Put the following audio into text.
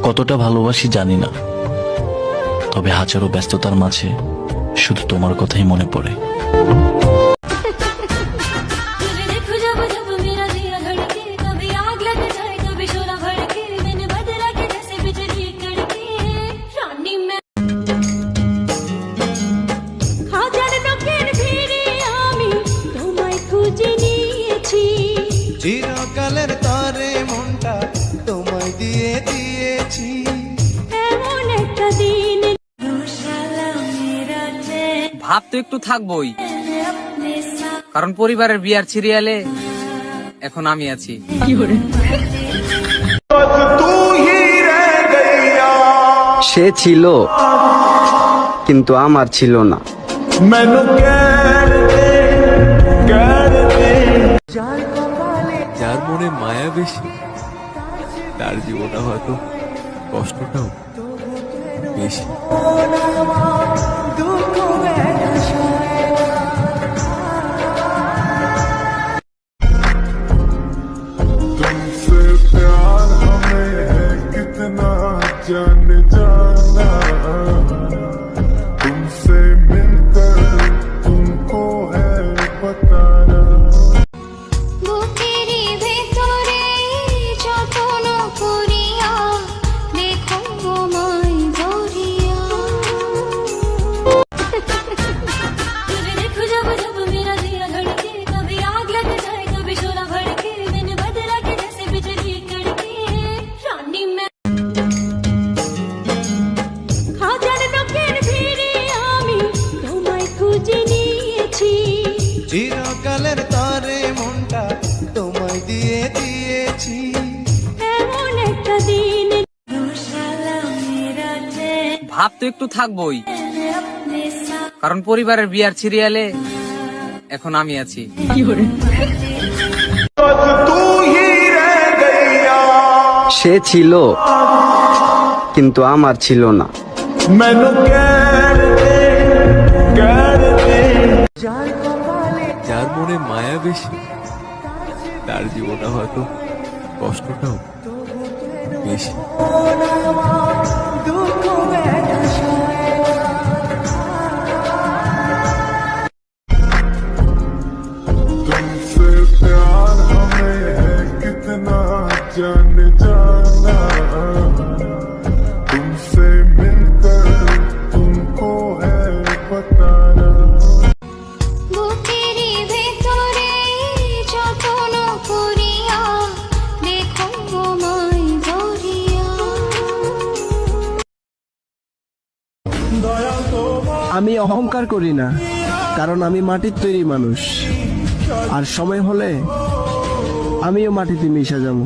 কতটা ভালোবাসি জানি না, তবে হাজারো ব্যস্ততার মাঝে শুধু তোমার কথাই মনে পড়ে। চিরকালের তরে মনটা তোমায় দিয়ে দিয়েছি। এমন একটা দিন ভাব তো একটু থাকবোই, কারণ পরিবারের বিয়ার সিরিয়ালে এখন আমি আছি। সে ছিল কিন্তু আমার ছিল না। যার মনে মায়া বেশি তার জীবনে হয়তো কষ্টটাও বেশি। तुमसे प्यार हमें है कितना जान जाना, तुमसे मिलकर तुमको है बताना। বুকের ভেতরে যতন করিয়া দেখো আমায় ধরিয়া देखो जब जब मेरा दिल धड़के कभी आग लग जाए कभी शोला भड़के दिन बदला के जैसे बिजली कड़के रानी मैं হাজার লোকের ভিড়ে আমি তোমায় খুঁজে নিয়েছি। চিরকালের তরে মনটা তোমায় দিয়ে দিয়েছি। এমন একটা দিন ভাব তো একটু থাকবোই, কারণ পরিবারের বিয়ার সিরিয়ালে এখন আমি আছি। সে ছিল কিন্তু আমার ছিল না। যার মনে মায়া বেশি তার জীবনে হয়তো কষ্টটাও বেশি। तुमसे प्यार हमें है कितना जान जाना, तुमसे मिलकर तुमको है बताना। বুকের ভেতরে যতন করিয়া দেখো আমায় ধরিয়া আমি অহংকার করি না, কারণ আমি মাটির তৈরি মানুষ, আর সময় হলে আমিও মাটিতে মিশে যাব।